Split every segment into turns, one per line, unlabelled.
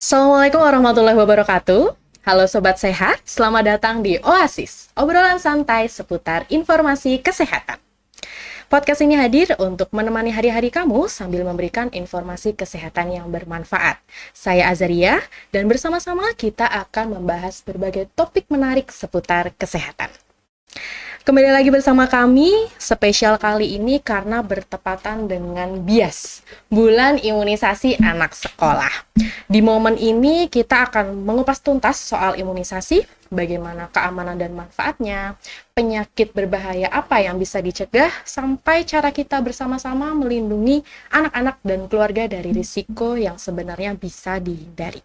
Assalamualaikum warahmatullahi wabarakatuh. Halo Sobat Sehat, selamat datang di Oasis, obrolan santai seputar informasi kesehatan. Podcast ini hadir untuk menemani hari-hari kamu sambil memberikan informasi kesehatan yang bermanfaat. Saya Azaria, dan bersama-sama kita akan membahas berbagai topik menarik seputar kesehatan. Kembali lagi bersama kami, spesial kali ini karena bertepatan dengan BIAS, Bulan Imunisasi Anak Sekolah. Di momen ini kita akan mengupas tuntas soal imunisasi, bagaimana keamanan dan manfaatnya, penyakit berbahaya apa yang bisa dicegah, sampai cara kita bersama-sama melindungi anak-anak dan keluarga dari risiko yang sebenarnya bisa dihindari.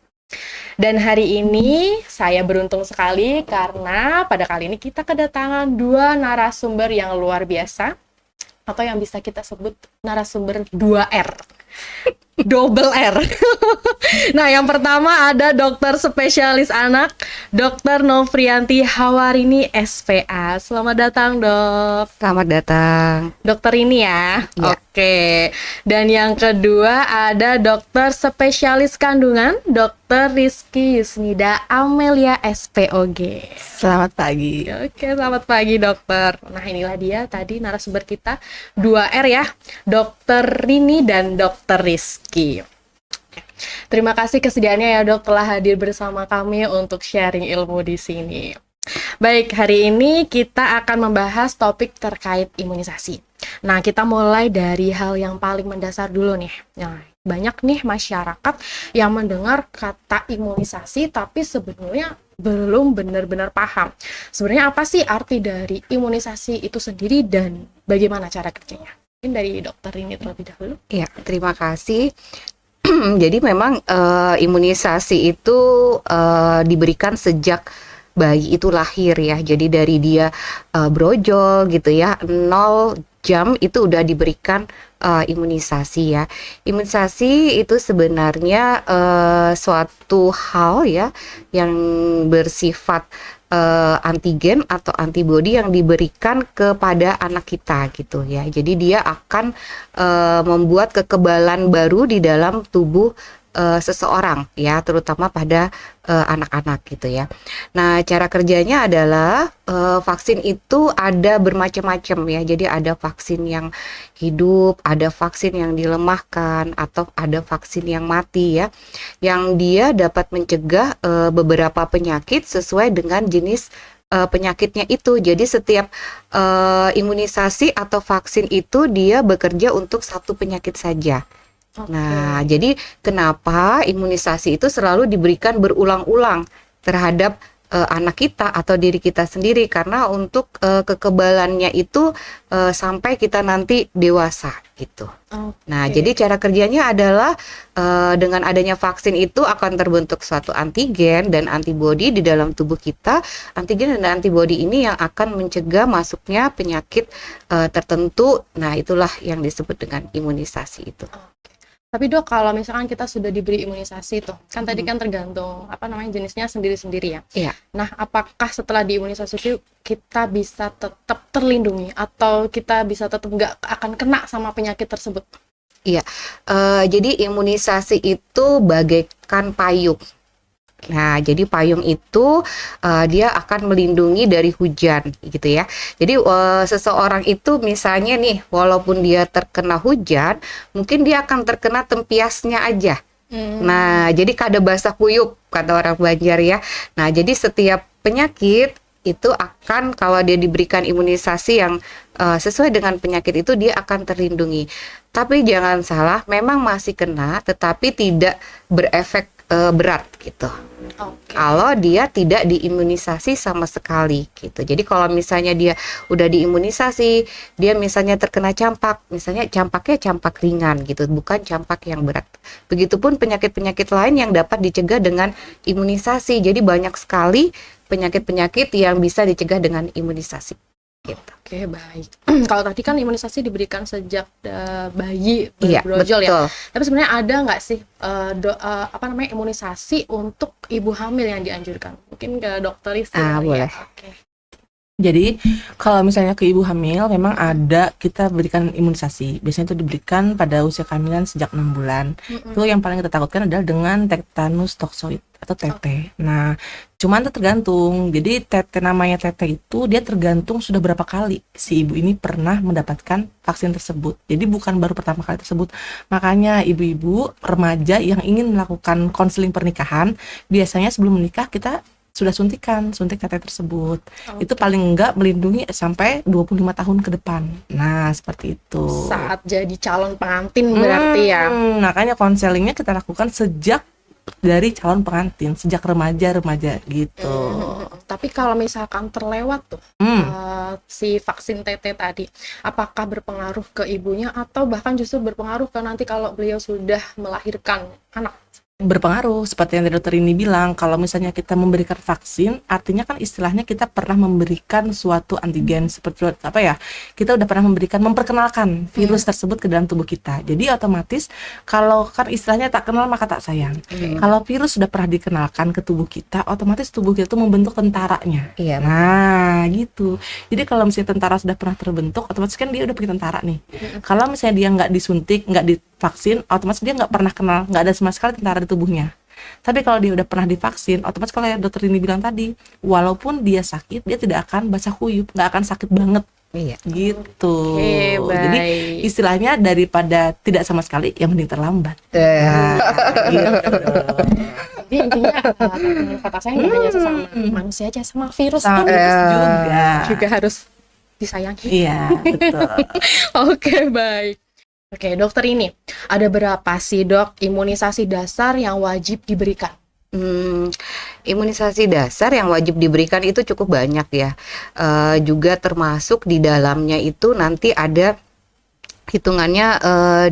Dan hari ini saya beruntung sekali karena pada kali ini kita kedatangan dua narasumber yang luar biasa, atau yang bisa kita sebut narasumber 2R. Double R. Nah, yang pertama ada dokter spesialis anak, Dr. Novrianti Hawarini SPA. Selamat datang, Dok.
Selamat datang.
Dokter ini ya.
Ya.
Oke. Dan yang kedua ada dokter spesialis kandungan, Dr. Rizky Yusnida Amelia SPOG.
Selamat pagi.
Oke, selamat pagi dokter. Nah, inilah dia tadi narasumber kita 2R ya, Dokter Rini dan Dokter Rizky. Terima kasih kesediaannya ya dok telah hadir bersama kami untuk sharing ilmu di sini. Baik, hari ini kita akan membahas topik terkait imunisasi. Nah, kita mulai dari hal yang paling mendasar dulu nih. Nah, banyak nih masyarakat yang mendengar kata imunisasi tapi sebenarnya belum benar-benar paham. Sebenarnya apa sih arti dari imunisasi itu sendiri dan bagaimana cara kerjanya? Mungkin dari dokter ini terlebih dahulu.
Ya, terima kasih. Jadi memang imunisasi itu diberikan sejak bayi itu lahir ya. Jadi dari dia brojol gitu ya, 0 jam itu udah diberikan imunisasi ya. Imunisasi itu sebenarnya suatu hal ya yang bersifat antigen atau antibodi yang diberikan kepada anak kita gitu ya. Jadi dia akan membuat kekebalan baru di dalam tubuh seseorang ya, terutama pada anak-anak gitu ya. Nah, cara kerjanya adalah vaksin itu ada bermacam-macam ya. Jadi ada vaksin yang hidup, ada vaksin yang dilemahkan, atau ada vaksin yang mati ya. Yang dia dapat mencegah beberapa penyakit sesuai dengan jenis penyakitnya itu. Jadi setiap imunisasi atau vaksin itu dia bekerja untuk satu penyakit saja. Nah, jadi kenapa imunisasi itu selalu diberikan berulang-ulang terhadap anak kita atau diri kita sendiri, karena untuk kekebalannya itu sampai kita nanti dewasa gitu. Nah, jadi cara kerjanya adalah dengan adanya vaksin itu akan terbentuk suatu antigen dan antibodi di dalam tubuh kita. Antigen dan antibodi ini yang akan mencegah masuknya penyakit tertentu. Nah, itulah yang disebut dengan imunisasi itu.
Tapi dok, kalau misalkan kita sudah diberi imunisasi tuh, kan tadi kan tergantung jenisnya sendiri-sendiri ya.
Iya.
Nah, apakah setelah diimunisasi itu kita bisa tetap terlindungi atau kita bisa tetap nggak akan kena sama penyakit tersebut?
Iya. Jadi imunisasi itu bagaikan payung. Nah, jadi payung itu dia akan melindungi dari hujan gitu ya. Jadi seseorang itu misalnya nih, walaupun dia terkena hujan, mungkin dia akan terkena tempiasnya aja. Nah, jadi kada basah kuyup kata orang Banjar ya. Nah, jadi setiap penyakit itu akan, kalau dia diberikan imunisasi yang sesuai dengan penyakit itu, dia akan terlindungi. Tapi jangan salah, memang masih kena tetapi tidak berefek berat gitu. Kalau dia tidak diimunisasi sama sekali gitu. Jadi kalau misalnya dia udah diimunisasi, dia misalnya terkena campak, misalnya campaknya campak ringan gitu, bukan campak yang berat. Begitupun penyakit-penyakit lain yang dapat dicegah dengan imunisasi. Jadi banyak sekali penyakit-penyakit yang bisa dicegah dengan imunisasi gitu.
Oke, baik. Kalau tadi kan imunisasi diberikan sejak bayi
Iya,
berbrojol
betul.
ya. Tapi sebenarnya ada nggak sih imunisasi untuk ibu hamil yang dianjurkan? Mungkin ke dokter Rizky kali ya.
Boleh.
Oke.
Jadi kalau misalnya ke ibu hamil memang ada kita berikan imunisasi. Biasanya itu diberikan pada usia kehamilan sejak 6 bulan. Itu yang paling kita takutkan adalah dengan tetanus toksoid atau TT. Nah, cuman itu tergantung. Jadi TT, namanya TT itu dia tergantung sudah berapa kali si ibu ini pernah mendapatkan vaksin tersebut. Jadi bukan baru pertama kali tersebut. Makanya ibu-ibu remaja yang ingin melakukan konseling pernikahan, biasanya sebelum menikah kita sudah suntik TT tersebut. Itu paling enggak melindungi sampai 25 tahun ke depan. Nah, seperti itu.
Saat jadi calon pengantin berarti ya.
Makanya konselingnya kita lakukan sejak dari calon pengantin, sejak remaja gitu.
Tapi kalau misalkan terlewat tuh si vaksin TT tadi, apakah berpengaruh ke ibunya atau bahkan justru berpengaruh ke nanti kalau beliau sudah melahirkan anak?
Berpengaruh, seperti yang dokter ini bilang, kalau misalnya kita memberikan vaksin, artinya kan istilahnya kita pernah memberikan suatu antigen, seperti apa ya, kita udah pernah memperkenalkan virus tersebut ke dalam tubuh kita. Jadi otomatis kalau kan istilahnya tak kenal maka tak sayang. Kalau virus sudah pernah dikenalkan ke tubuh kita, otomatis tubuh kita tuh membentuk tentaranya.
Iya.
Nah gitu. Jadi kalau misalnya tentara sudah pernah terbentuk, otomatis kan dia udah punya tentara nih. Kalau misalnya dia nggak disuntik, nggak divaksin, otomatis dia nggak pernah kenal, nggak ada sama sekali tentara di tubuhnya. Tapi kalau dia udah pernah divaksin, otomatis kalau yang dokter ini bilang tadi, walaupun dia sakit, dia tidak akan basah kuyup, nggak akan sakit banget.
Iya.
Gitu.
Oke,
Jadi
baik.
istilahnya daripada tidak sama sekali, yang mending terlambat. Gitu.
Jadi intinya teman kata saya nggak hanya sesama manusia aja, sama virus
Sama
pun
virus juga.
harus disayangi.
Iya, betul.
Oke, baik. Oke, dokter ini ada berapa sih dok imunisasi dasar yang wajib diberikan?
Imunisasi dasar yang wajib diberikan itu cukup banyak ya. Juga termasuk di dalamnya itu nanti ada hitungannya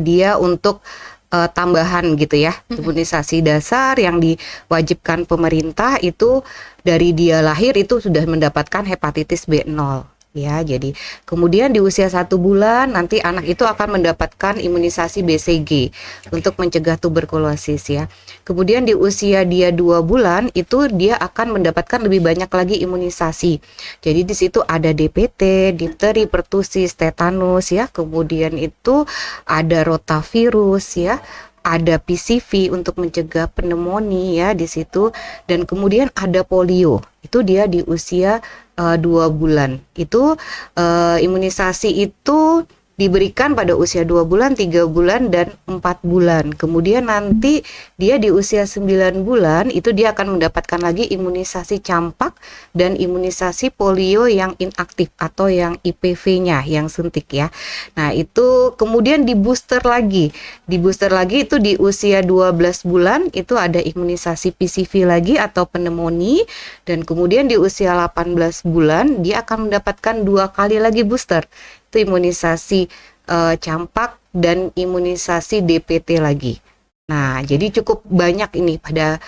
dia untuk tambahan gitu ya. Imunisasi dasar yang diwajibkan pemerintah itu dari dia lahir itu sudah mendapatkan hepatitis B0. Ya, jadi kemudian di usia 1 bulan nanti anak itu akan mendapatkan imunisasi BCG untuk mencegah tuberkulosis ya. Kemudian di usia dia 2 bulan itu dia akan mendapatkan lebih banyak lagi imunisasi. Jadi di situ ada DPT, difteri, pertusis, tetanus ya. Kemudian itu ada rotavirus ya. Ada PCV untuk mencegah pneumonia ya di situ, dan kemudian ada polio. Itu dia di usia 2 bulan. Itu imunisasi itu diberikan pada usia 2 bulan, 3 bulan, dan 4 bulan. Kemudian nanti dia di usia 9 bulan itu dia akan mendapatkan lagi imunisasi campak dan imunisasi polio yang inaktif atau yang IPV-nya, yang suntik ya. Nah itu kemudian di booster lagi. Di booster lagi itu di usia 12 bulan itu ada imunisasi PCV lagi atau pneumonia. Dan kemudian di usia 18 bulan dia akan mendapatkan 2 kali lagi booster. Itu imunisasi campak dan imunisasi DPT lagi. Nah, jadi cukup banyak ini pada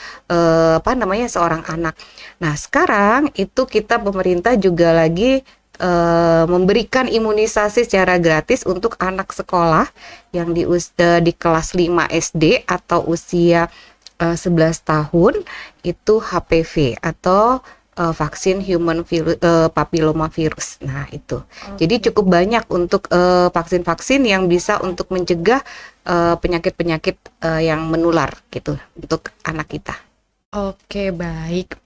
seorang anak. Nah, sekarang itu kita pemerintah juga lagi memberikan imunisasi secara gratis untuk anak sekolah yang di kelas 5 SD atau usia 11 tahun itu HPV atau vaksin human papilloma virus. Nah itu. Jadi cukup banyak untuk vaksin-vaksin yang bisa untuk mencegah penyakit-penyakit yang menular gitu untuk anak kita.
Oke, baik.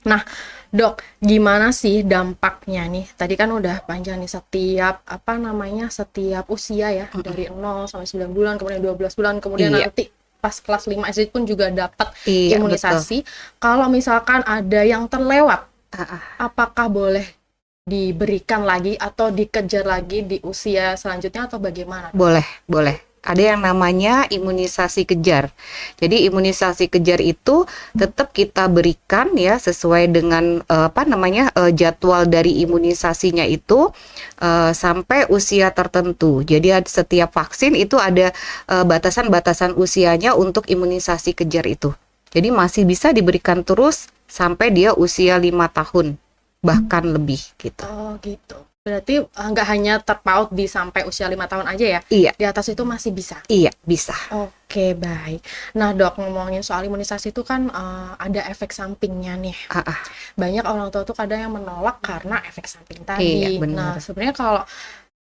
Nah, dok, gimana sih dampaknya nih? Tadi kan udah panjang nih setiap setiap usia ya, dari 0 sampai 9 bulan, kemudian 12 bulan, kemudian nanti pas kelas 5 SD pun juga dapat imunisasi. Betul. Kalau misalkan ada yang terlewat, apakah boleh diberikan lagi atau dikejar lagi di usia selanjutnya atau bagaimana?
Boleh. Ada yang namanya imunisasi kejar. Jadi imunisasi kejar itu tetap kita berikan ya sesuai dengan jadwal dari imunisasinya itu sampai usia tertentu. Jadi setiap vaksin itu ada batasan-batasan usianya untuk imunisasi kejar itu. Jadi masih bisa diberikan terus sampai dia usia 5 tahun bahkan lebih gitu.
Oh gitu. Berarti nggak hanya terpaut di sampai usia 5 tahun aja ya?
Iya,
Di atas itu masih bisa?
iya bisa.
Oke, baik. Nah, Dok, ngomongin soal imunisasi itu kan ada efek sampingnya nih.
Ah, ah,
Banyak orang tua tuh kadang yang menolak karena efek samping
iya
tadi. Nah,
benar.
sebenarnya kalau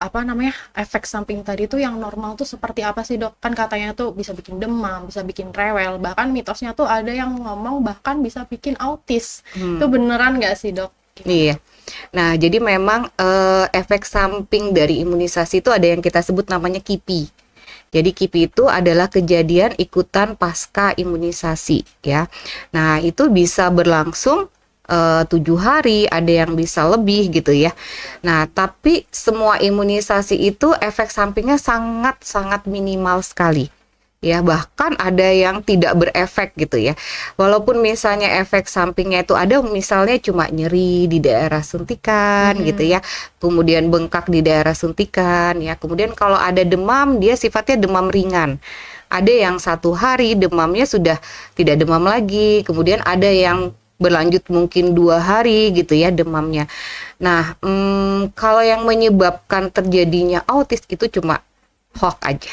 apa namanya efek samping tadi tuh yang normal tuh seperti apa sih, Dok? Kan katanya tuh bisa bikin demam, bisa bikin rewel, bahkan mitosnya tuh ada yang ngomong bahkan bisa bikin autis. Itu
Hmm,
beneran nggak sih, Dok? Gimana?
iya. Nah, jadi memang efek samping dari imunisasi itu ada yang kita sebut namanya KIPI. Jadi KIPI itu adalah kejadian ikutan pasca imunisasi ya. Nah, itu bisa berlangsung 7 hari, ada yang bisa lebih gitu ya. Nah, tapi semua imunisasi itu efek sampingnya sangat-sangat minimal sekali. Ya, bahkan ada yang tidak berefek gitu ya. Walaupun misalnya efek sampingnya itu ada, misalnya cuma nyeri di daerah suntikan gitu ya. Kemudian bengkak di daerah suntikan ya. Kemudian kalau ada demam, dia sifatnya demam ringan. Ada yang 1 hari demamnya sudah tidak demam lagi. Kemudian ada yang berlanjut mungkin 2 hari gitu ya demamnya. Nah, kalau yang menyebabkan terjadinya autis itu cuma hoax aja.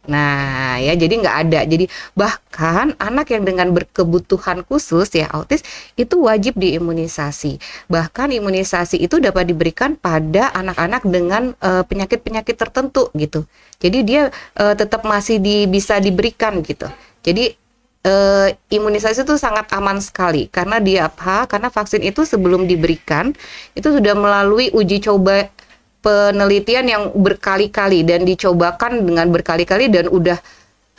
Nah, ya jadi nggak ada. Jadi bahkan anak yang dengan berkebutuhan khusus ya autis itu wajib diimunisasi. Bahkan imunisasi itu dapat diberikan pada anak-anak dengan penyakit-penyakit tertentu gitu. Jadi dia tetap masih bisa diberikan gitu. Jadi imunisasi itu sangat aman sekali karena dia apa? Karena vaksin itu sebelum diberikan itu sudah melalui uji coba penelitian yang berkali-kali dan dicobakan dengan berkali-kali dan udah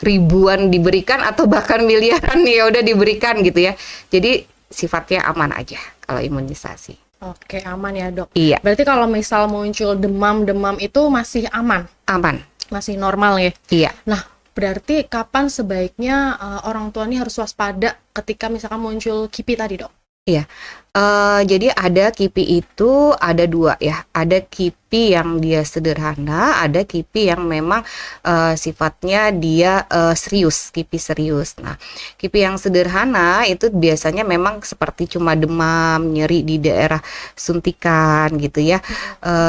ribuan diberikan atau bahkan miliaran ya udah diberikan gitu ya. Jadi sifatnya aman aja kalau imunisasi.
Oke, aman ya, Dok.
Iya,
Berarti kalau misal muncul demam-demam itu masih aman,
aman.
masih normal ya?
Iya.
Nah, berarti kapan sebaiknya orang tua ini harus waspada ketika misalkan muncul KIPI tadi, Dok?
Iya, jadi ada KIPI itu ada dua ya, ada KIPI yang dia sederhana, ada KIPI yang memang sifatnya dia serius, KIPI serius. Nah, KIPI yang sederhana itu biasanya memang seperti cuma demam, nyeri di daerah suntikan gitu ya.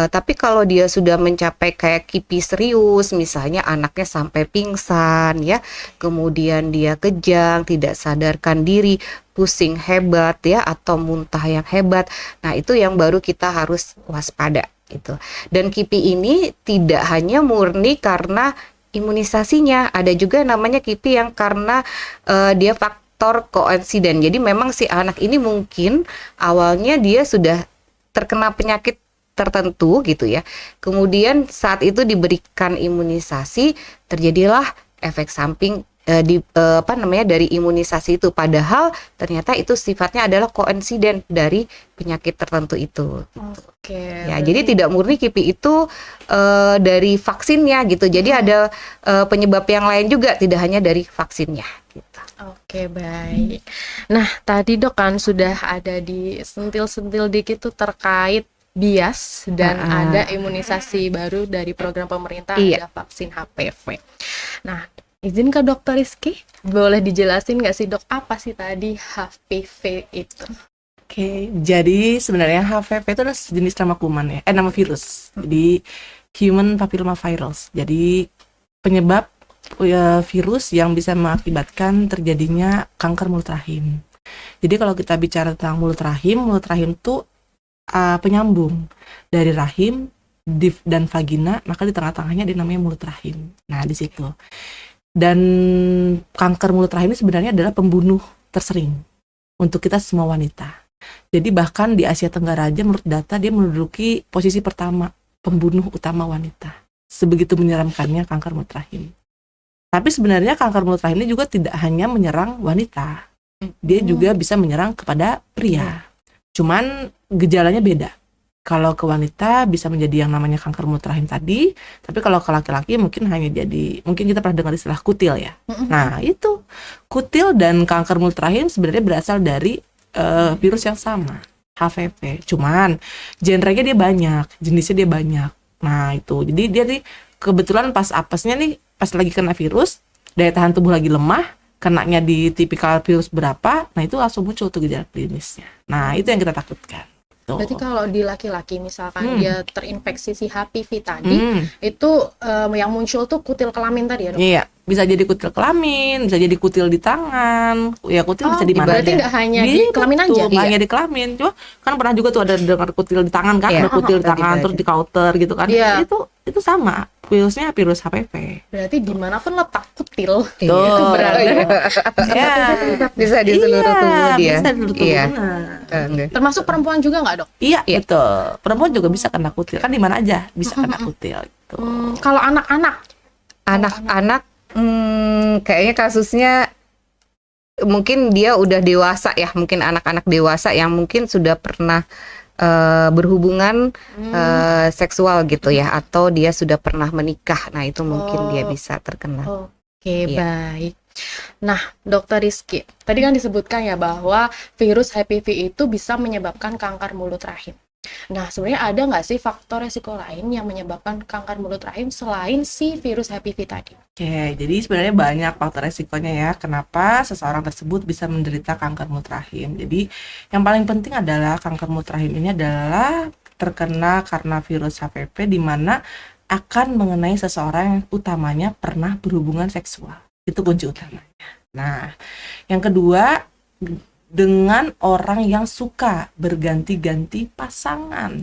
Tapi kalau dia sudah mencapai kayak KIPI serius, misalnya anaknya sampai pingsan ya, kemudian dia kejang, tidak sadarkan diri, pusing hebat ya atau muntah yang hebat. Nah, itu yang baru kita harus waspada gitu. Dan KIPI ini tidak hanya murni karena imunisasinya, ada juga namanya KIPI yang karena dia faktor koinsiden. Jadi memang si anak ini mungkin awalnya dia sudah terkena penyakit tertentu gitu ya. Kemudian saat itu diberikan imunisasi, terjadilah efek samping dari imunisasi itu, padahal ternyata itu sifatnya adalah koinsiden dari penyakit tertentu itu.
Oke,
Ya, jadi tidak murni KIPI itu dari vaksinnya gitu. Jadi ada penyebab yang lain juga, tidak hanya dari vaksinnya gitu.
Oke, baik. Nah, tadi, Dok, kan sudah ada disentil-sentil dikit tuh terkait bias dan ada imunisasi baru dari program pemerintah,
Iya.
ada vaksin HPV. Nah, izin ke Dokter Rizky, boleh dijelasin nggak sih, Dok, apa sih tadi HPV itu?
Oke, jadi sebenarnya HPV itu adalah jenis nama kuman ya, nama virus. Jadi human papilloma virus. Jadi penyebab virus yang bisa mengakibatkan terjadinya kanker mulut rahim. Jadi kalau kita bicara tentang mulut rahim itu penyambung dari rahim dan vagina, maka di tengah-tengahnya dinamanya mulut rahim. Nah, di situ. Dan kanker mulut rahim ini sebenarnya adalah pembunuh tersering untuk kita semua wanita. Jadi bahkan di Asia Tenggara aja menurut data dia menduduki posisi pertama pembunuh utama wanita. Sebegitu menyeramkannya kanker mulut rahim. Tapi sebenarnya kanker mulut rahim ini juga tidak hanya menyerang wanita. Dia juga bisa menyerang kepada pria. Cuman gejalanya beda. Kalau ke wanita bisa menjadi yang namanya kanker mulut rahim tadi, tapi kalau ke laki-laki mungkin kita pernah dengar istilah kutil ya. Nah, itu kutil dan kanker mulut rahim sebenarnya berasal dari virus yang sama, HPV. Cuman genrenya dia banyak, jenisnya dia banyak. Nah, itu. Jadi dia nih kebetulan pas apesnya nih pas lagi kena virus, daya tahan tubuh lagi lemah, kenanya di tipikal virus berapa, nah itu langsung muncul tuh gejala klinisnya. Nah, itu yang kita takutkan.
Berarti kalau di laki-laki misalkan dia terinfeksi si HPV tadi, itu yang muncul tuh kutil kelamin tadi ya, Dok?
Iya, bisa jadi kutil kelamin, bisa jadi kutil di tangan, ya kutil bisa di mana
berarti
aja.
nggak hanya di kelamin aja?
Betul, nggak hanya di kelamin. Cuma kan pernah juga tuh ada dengar kutil di tangan kan,
Iya,
ada kutil di
lagi
tangan
ada.
terus di counter gitu kan.
Iya.
Itu sama, virusnya virus HPV.
Berarti dimanapun letak kutil,
Iya.
itu berada.
Ya,
Bisa di seluruh tubuh dia.
bisa di seluruh tubuh.
Iya.
Benar.
Termasuk perempuan juga nggak, Dok?
Iya,
Iya.
betul. Perempuan juga bisa kena kutil. Kan di mana aja bisa kena kutil gitu.
Kalau anak-anak,
Anak-anak kayaknya kasusnya mungkin dia udah dewasa ya, mungkin anak-anak dewasa yang mungkin sudah pernah berhubungan seksual gitu ya, atau dia sudah pernah menikah. Nah, itu mungkin dia bisa terkena.
Oke,
Iya.
baik. Nah, Dokter Rizky, tadi kan disebutkan ya bahwa virus HPV itu bisa menyebabkan kanker mulut rahim. Nah, sebenarnya ada nggak sih faktor resiko lain yang menyebabkan kanker mulut rahim selain si virus HPV tadi?
Oke, jadi sebenarnya banyak faktor resikonya ya, kenapa seseorang tersebut bisa menderita kanker mulut rahim. Jadi yang paling penting adalah kanker mulut rahim ini adalah terkena karena virus HPV, di mana akan mengenai seseorang yang utamanya pernah berhubungan seksual. Itu kunci utamanya. Nah, yang kedua, dengan orang yang suka berganti-ganti pasangan,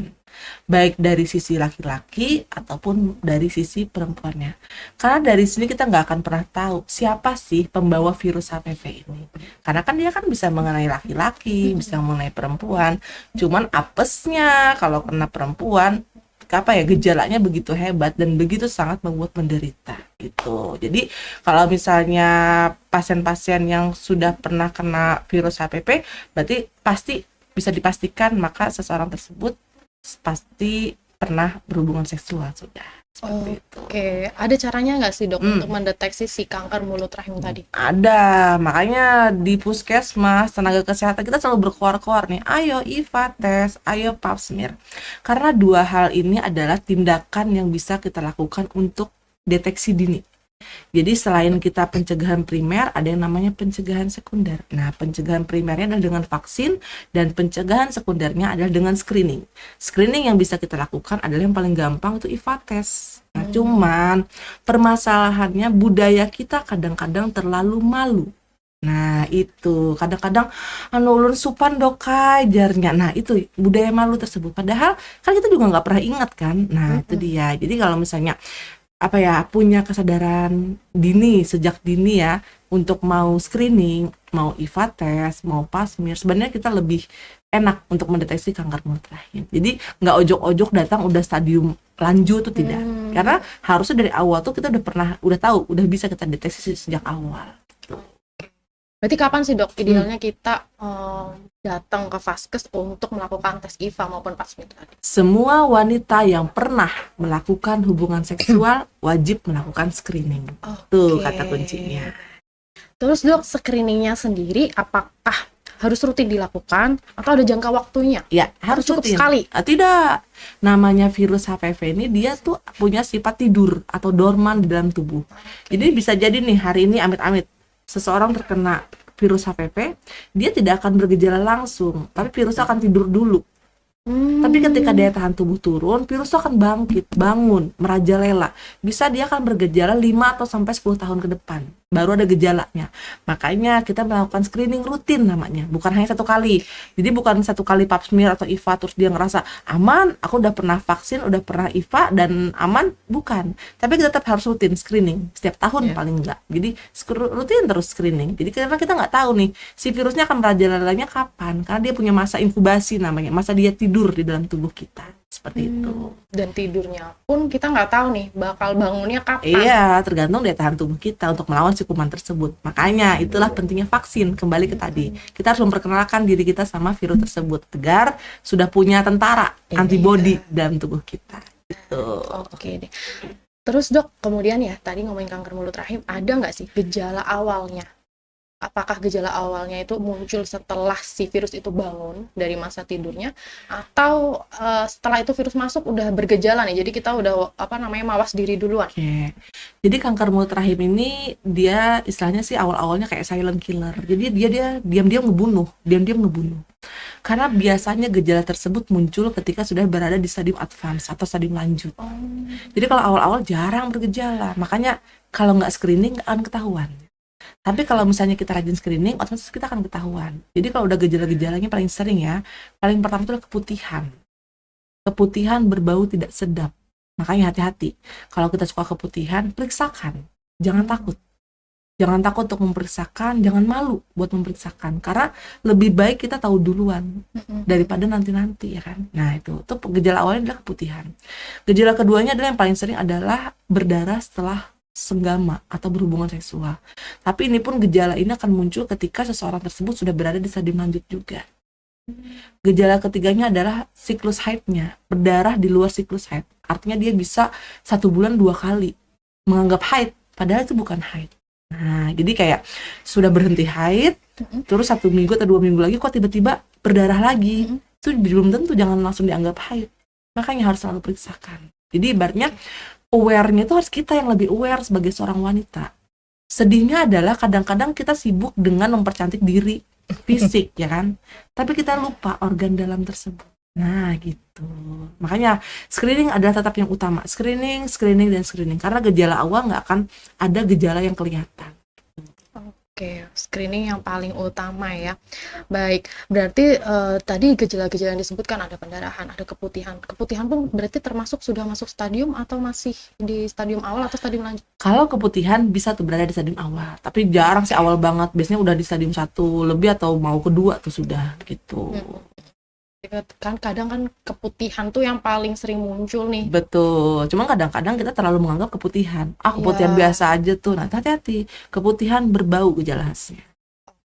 baik dari sisi laki-laki ataupun dari sisi perempuannya. Karena dari sini kita nggak akan pernah tahu siapa sih pembawa virus HPV ini. Karena kan dia kan bisa mengenai laki-laki, bisa mengenai perempuan. Cuman apesnya kalau kena perempuan, gejalanya begitu hebat dan begitu sangat membuat menderita gitu. Jadi kalau misalnya pasien-pasien yang sudah pernah kena virus HPV, berarti pasti bisa dipastikan maka seseorang tersebut pasti pernah berhubungan seksual sudah. Seperti itu.
Oke, ada caranya nggak sih, Dok, untuk mendeteksi si kanker mulut rahim tadi?
Ada, makanya di puskesmas, tenaga kesehatan kita selalu berkoar-koar nih, ayo IVA tes, ayo pap smear. Karena dua hal ini adalah tindakan yang bisa kita lakukan untuk deteksi dini. Jadi selain kita pencegahan primer, ada yang namanya pencegahan sekunder. Nah, pencegahan primernya adalah dengan vaksin, dan pencegahan sekundernya adalah dengan screening. Screening yang bisa kita lakukan adalah yang paling gampang itu IVA tes. Nah, cuman permasalahannya budaya kita kadang-kadang terlalu malu. Nah, itu kadang-kadang ulun supan dok ajarnya. Nah, itu budaya malu tersebut. Padahal kan kita juga nggak pernah ingat kan. Nah, itu dia. Jadi kalau misalnya punya kesadaran dini sejak dini ya untuk mau screening, mau IVA tes, mau pap smear, sebenarnya kita lebih enak untuk mendeteksi kanker mulut rahim. Jadi nggak ojok-ojok datang udah stadium lanjut tuh tidak. Karena harusnya dari awal tuh kita udah tahu, udah bisa kita deteksi sejak awal.
Berarti kapan sih, Dok, idealnya kita datang ke Vaskes untuk melakukan tes IVA maupun pap smear tadi?
Semua wanita yang pernah melakukan hubungan seksual wajib melakukan screening. Tuh kata kuncinya.
Terus, Dok, screeningnya sendiri apakah harus rutin dilakukan atau ada jangka waktunya?
Ya,
Harus cukup
rutin.
sekali?
Tidak. Namanya virus HPV ini dia tuh punya sifat tidur atau dorman di dalam tubuh. Jadi bisa jadi nih hari ini amit-amit seseorang terkena virus HPV, dia tidak akan bergejala langsung, tapi virus akan tidur dulu. Tapi ketika daya tahan tubuh turun, virus akan bangkit, bangun, merajalela. Bisa dia akan bergejala 5 atau sampai 10 tahun ke depan. Baru ada gejalanya. Makanya kita melakukan screening rutin namanya, bukan hanya satu kali. Jadi bukan satu kali pap smear atau IVA terus dia ngerasa aman, aku udah pernah vaksin, udah pernah IVA dan aman, bukan. Tapi kita tetap harus rutin screening setiap tahun paling enggak. Jadi rutin terus screening. Jadi karena kita nggak tahu nih si virusnya akan merajalelanya kapan, karena dia punya masa inkubasi namanya, masa dia tidur di dalam tubuh kita. Seperti itu.
Dan tidurnya pun kita nggak tahu nih bakal bangunnya kapan.
Iya, tergantung daya tahan tubuh kita untuk melawan si kuman tersebut. Makanya itulah pentingnya vaksin. Kembali ke tadi, kita harus memperkenalkan diri kita sama virus tersebut agar sudah punya tentara antibodi dalam tubuh kita. Gitu.
Oke deh. Terus, Dok, kemudian ya tadi ngomongin kanker mulut rahim, ada nggak sih gejala awalnya? apakah gejala awalnya itu muncul setelah si virus itu bangun dari masa tidurnya, atau setelah itu virus masuk udah bergejala nih, jadi kita udah mawas diri duluan.
Oke. Jadi kanker mulut rahim ini dia istilahnya sih awal-awalnya kayak silent killer. Jadi dia diam-diam ngebunuh. Karena biasanya gejala tersebut muncul ketika sudah berada di stadium advance atau stadium lanjut. Jadi kalau awal-awal jarang bergejala. Makanya kalau nggak screening nggak akan ketahuan. Tapi kalau misalnya kita rajin screening, otomatis kita akan ketahuan. Jadi kalau udah gejala-gejalanya paling sering ya, paling pertama itu adalah keputihan. Keputihan berbau tidak sedap. Makanya hati-hati. Kalau kita suka keputihan, periksakan. Jangan takut. Jangan takut untuk memeriksakan, jangan malu buat memeriksakan. Karena lebih baik kita tahu duluan daripada nanti-nanti, ya kan. Nah itu gejala awalnya adalah keputihan. Gejala keduanya adalah yang paling sering adalah berdarah setelah senggama atau berhubungan seksual. Tapi ini pun gejala ini akan muncul ketika seseorang tersebut sudah berada di stadium lanjut juga. Gejala ketiganya adalah siklus haidnya, berdarah di luar siklus haid. Artinya dia bisa 1 bulan 2 kali menganggap haid, padahal itu bukan haid. Nah, jadi kayak sudah berhenti haid, terus 1 minggu atau 2 minggu lagi kok tiba-tiba berdarah lagi. Itu belum tentu, jangan langsung dianggap haid. Makanya harus selalu periksakan. Jadi ibaratnya aware-nya itu harus kita yang lebih aware sebagai seorang wanita. Sedihnya adalah kadang-kadang kita sibuk dengan mempercantik diri fisik, ya kan? Tapi kita lupa organ dalam tersebut. Nah, gitu. Makanya screening adalah tetap yang utama. Screening. Karena gejala awal nggak akan ada gejala yang kelihatan.
Oke, screening yang paling utama ya. Baik, berarti tadi gejala-gejala yang disebutkan ada pendarahan, ada keputihan. Keputihan pun berarti termasuk sudah masuk stadium atau masih di stadium awal atau stadium lanjut?
Kalau keputihan bisa tuh berada di stadium awal, tapi jarang sih awal banget. Biasanya udah di stadium 1 lebih atau mau kedua tuh sudah gitu.
Kan kadang kan keputihan tuh yang paling sering muncul nih.
Betul, cuma kadang-kadang kita terlalu menganggap keputihan. Keputihan biasa aja tuh. Nah, hati-hati. Keputihan berbau gejala khasnya.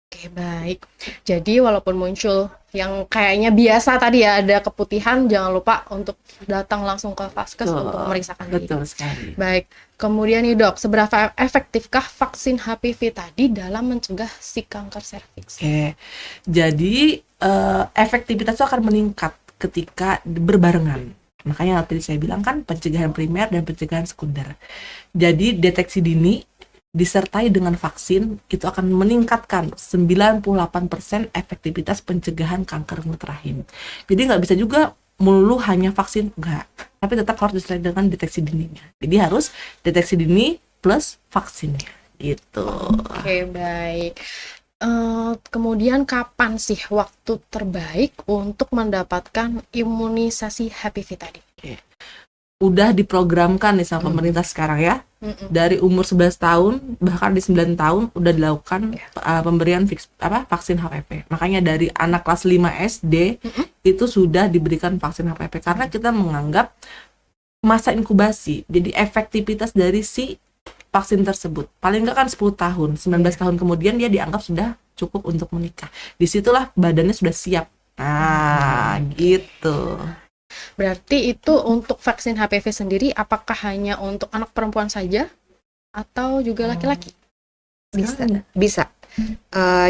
Oke, baik. Jadi walaupun muncul yang kayaknya biasa tadi ya, ada keputihan, jangan lupa untuk datang langsung ke vaskes untuk memeriksakan diri.
Betul sekali.
Baik. Kemudian nih dok, seberapa efektifkah vaksin HPV tadi dalam mencegah si kanker serviks?
Oke, jadi efektivitas itu akan meningkat ketika berbarengan. Makanya tadi saya bilang kan pencegahan primer dan pencegahan sekunder. Jadi deteksi dini disertai dengan vaksin itu akan meningkatkan 98% efektivitas pencegahan kanker mulut rahim. Jadi nggak bisa juga melulu hanya vaksin, enggak. Tapi tetap harus disertai dengan deteksi dininya. Jadi harus deteksi dini plus vaksinnya gitu.
Oke, baik. Kemudian kapan sih waktu terbaik untuk mendapatkan imunisasi HPV tadi?
Oke. Udah diprogramkan nih sama pemerintah sekarang ya. Dari umur 11 tahun bahkan di 9 tahun udah dilakukan pemberian vaksin HPV. Makanya dari anak kelas 5 SD itu sudah diberikan vaksin HPV karena kita menganggap masa inkubasi. Jadi efektivitas dari si vaksin tersebut paling enggak kan 10 tahun, 19 tahun kemudian dia dianggap sudah cukup untuk menikah. Disitulah badannya sudah siap. Nah, gitu.
Berarti itu untuk vaksin HPV sendiri apakah hanya untuk anak perempuan saja atau juga laki-laki?
Bisa.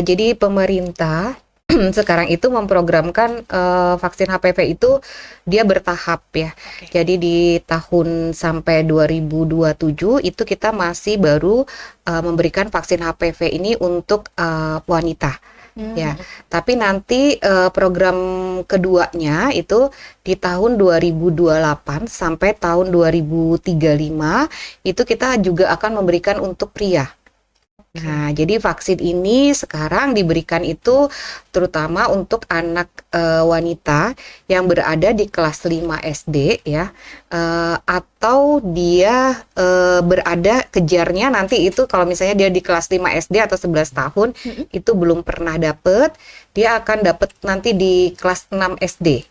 Jadi pemerintah sekarang itu memprogramkan vaksin HPV itu dia bertahap ya. Jadi di tahun sampai 2027 itu kita masih baru memberikan vaksin HPV ini untuk wanita. Ya, tapi nanti program keduanya itu di tahun 2028 sampai tahun 2035 itu kita juga akan memberikan untuk pria. Nah, jadi vaksin ini sekarang diberikan itu terutama untuk anak wanita yang berada di kelas 5 SD ya, atau dia berada kejarnya nanti itu kalau misalnya dia di kelas 5 SD atau 11 tahun itu belum pernah dapet, dia akan dapet nanti di kelas 6 SD.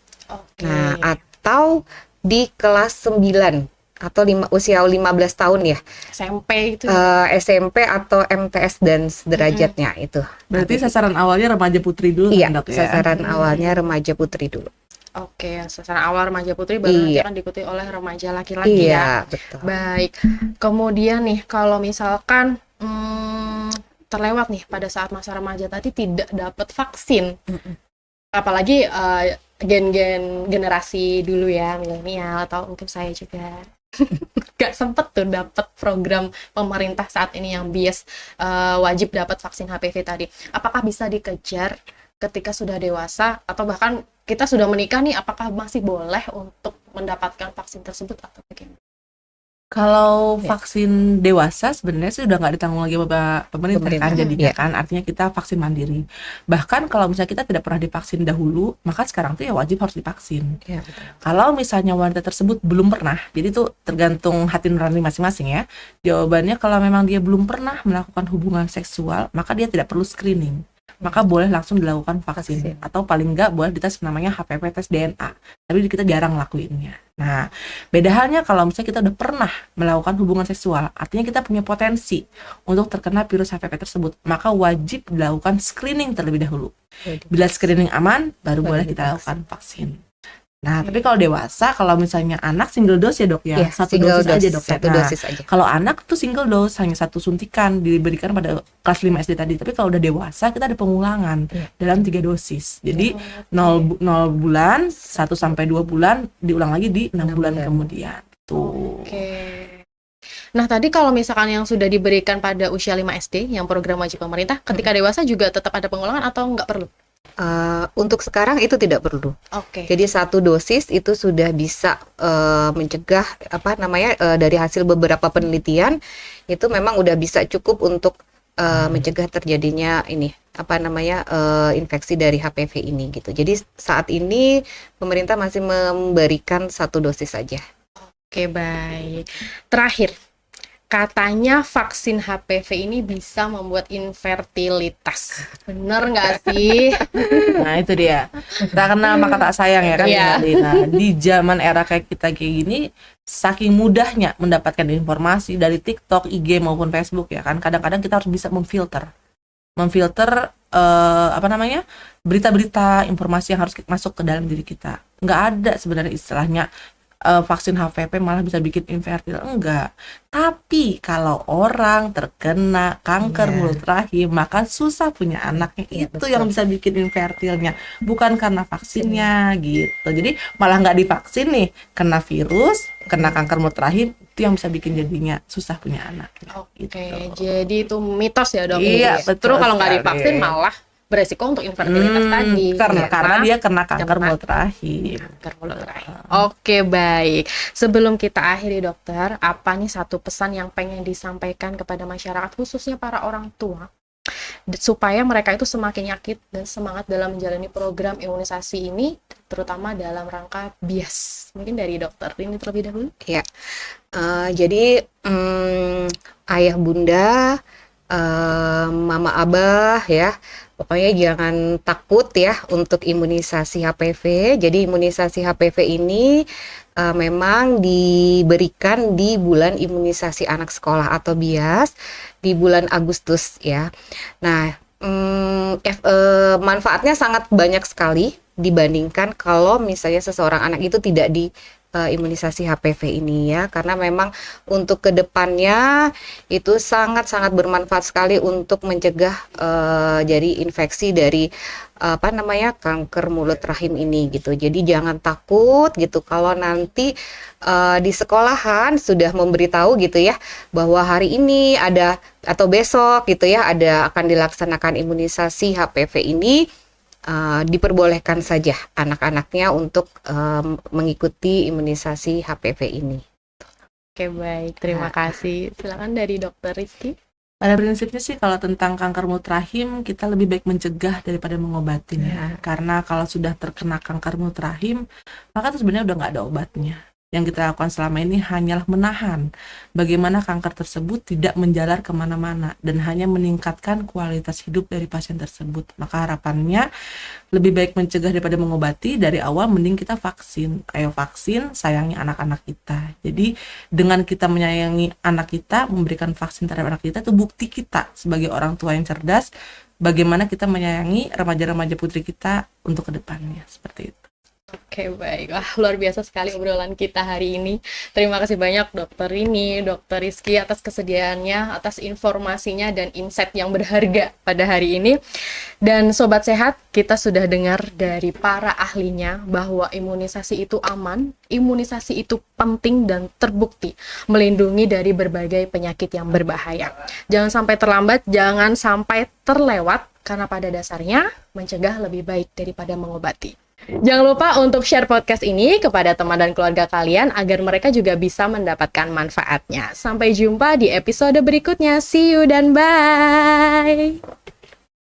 Nah, atau di kelas 9 atau usia 15 tahun ya,
SMP itu
SMP atau MTS dan derajatnya itu.
Berarti sasaran awalnya remaja putri dulu
iya,
kan, Dok, ya?
sasaran awalnya remaja putri dulu.
Oke, sasaran awal remaja putri baru nanti akan diikuti oleh remaja laki-laki ya.
Betul.
Baik. Kemudian nih kalau misalkan terlewat nih pada saat masa remaja tadi tidak dapat vaksin. Apalagi gen-gen generasi dulu ya, milenial atau mungkin saya juga gak sempet tuh dapat program pemerintah saat ini yang bias wajib dapat vaksin HPV tadi. Apakah bisa dikejar ketika sudah dewasa atau bahkan kita sudah menikah nih, apakah masih boleh untuk mendapatkan vaksin tersebut atau bagaimana?
Kalau
Ya.
vaksin dewasa sebenarnya sih udah nggak ditanggung lagi sama pemerintah kan,
Pemerintah,
jadinya
ya.
kan artinya kita vaksin mandiri. Bahkan kalau misalnya kita tidak pernah divaksin dahulu, maka sekarang tuh ya wajib harus divaksin.
Ya, betul.
Kalau misalnya wanita tersebut belum pernah, jadi itu tergantung hati nurani masing-masing ya. Jawabannya kalau memang dia belum pernah melakukan hubungan seksual, maka dia tidak perlu screening. Maka boleh langsung dilakukan vaksin.
Vaksin.
Atau paling nggak boleh dites namanya HPV tes DNA. Tapi kita jarang ngelakuinnya. Nah, beda halnya kalau misalnya kita udah pernah melakukan hubungan seksual, artinya kita punya potensi untuk terkena virus HPV tersebut, maka wajib dilakukan screening terlebih dahulu. Bila screening aman, baru
Baru
boleh kita
divaksin.
lakukan vaksin. Nah, tapi kalau dewasa, kalau misalnya anak single dose ya dok ya,
Ya,
satu
single
dosis aja dok ya.
satu
Nah,
dosis aja.
kalau anak tuh single dose hanya satu suntikan diberikan pada kelas 5 SD tadi. Tapi kalau udah dewasa kita ada pengulangan
Iya.
dalam 3 dosis. Jadi 0 bulan, 1 sampai 2 bulan diulang lagi di 6
6
bulan
bulan.
kemudian. Tuh.
Oke. Nah, tadi kalau misalkan yang sudah diberikan pada usia 5 SD, yang program wajib pemerintah, ketika dewasa juga tetap ada pengulangan atau nggak perlu?
Untuk sekarang itu tidak perlu.
Oke.
Jadi satu dosis itu sudah bisa mencegah dari hasil beberapa penelitian itu memang udah bisa cukup untuk mencegah terjadinya infeksi dari HPV ini gitu. Jadi saat ini pemerintah masih memberikan satu dosis saja.
Oke, baik. Terakhir, katanya vaksin HPV ini bisa membuat infertilitas. Bener nggak sih?
Nah, itu dia. Tak kenal maka tak sayang ya kan.
Iya.
Nah, di zaman era kayak kita kayak gini, saking mudahnya mendapatkan informasi dari TikTok, IG maupun Facebook ya kan. Kadang-kadang kita harus bisa memfilter berita-berita informasi yang harus masuk ke dalam diri kita. Nggak ada sebenarnya istilahnya vaksin HPV malah bisa bikin infertil, enggak. Tapi kalau orang terkena kanker
Iya.
mulut rahim, maka susah punya anaknya.
Iya,
Itu
betul.
yang bisa bikin infertilnya, bukan karena vaksinnya gitu. Jadi malah nggak divaksin nih, kena virus, kena kanker mulut rahim, itu yang bisa bikin jadinya susah punya anak.
Oke,
Gitu.
jadi itu mitos ya dok.
Iya,
Justru
betul
kalau nggak
sekali.
divaksin malah beresiko untuk infertilitas tadi.
Karena dia kena kanker
kena
mulut rahim.
kanker mulut rahim. Oke, baik. Sebelum kita akhiri dokter, apa nih satu pesan yang pengen disampaikan kepada masyarakat khususnya para orang tua supaya mereka itu semakin yakin dan semangat dalam menjalani program imunisasi ini, terutama dalam rangka bias. Mungkin dari dokter ini terlebih dahulu.
Jadi ayah bunda, mama abah ya, pokoknya jangan takut ya untuk imunisasi HPV. Jadi imunisasi HPV ini memang diberikan di bulan imunisasi anak sekolah atau BIAS di bulan Agustus ya. Nah, manfaatnya sangat banyak sekali dibandingkan kalau misalnya seseorang anak itu tidak di imunisasi HPV ini ya, karena memang untuk kedepannya itu sangat-sangat bermanfaat sekali untuk mencegah jadi infeksi dari kanker mulut rahim ini gitu. Jadi jangan takut gitu kalau nanti di sekolahan sudah memberitahu gitu ya bahwa hari ini ada atau besok gitu ya akan dilaksanakan imunisasi HPV ini. Diperbolehkan saja anak-anaknya untuk mengikuti imunisasi HPV ini.
Oke, baik. Terima kasih. Silakan dari dokter Rizky.
Pada prinsipnya sih kalau tentang kanker mulut rahim kita lebih baik mencegah daripada mengobati ya. Karena kalau sudah terkena kanker mulut rahim maka itu sebenarnya udah nggak ada obatnya. Yang kita lakukan selama ini hanyalah menahan bagaimana kanker tersebut tidak menjalar kemana-mana dan hanya meningkatkan kualitas hidup dari pasien tersebut. Maka harapannya lebih baik mencegah daripada mengobati. Dari awal mending kita vaksin. Ayo vaksin, sayangi anak-anak kita. Jadi dengan kita menyayangi anak kita, memberikan vaksin terhadap anak kita, itu bukti kita sebagai orang tua yang cerdas bagaimana kita menyayangi remaja-remaja putri kita untuk kedepannya. Seperti itu.
Oke, baik. Wah, luar biasa sekali obrolan kita hari ini. Terima kasih banyak Dokter Rini, Dokter Rizky atas kesediaannya, atas informasinya dan insight yang berharga pada hari ini. Dan Sobat Sehat, kita sudah dengar dari para ahlinya bahwa imunisasi itu aman, imunisasi itu penting dan terbukti melindungi dari berbagai penyakit yang berbahaya. Jangan sampai terlambat, jangan sampai terlewat, karena pada dasarnya mencegah lebih baik daripada mengobati. Jangan lupa untuk share podcast ini kepada teman dan keluarga kalian agar mereka juga bisa mendapatkan manfaatnya. Sampai jumpa di episode berikutnya. See you dan bye!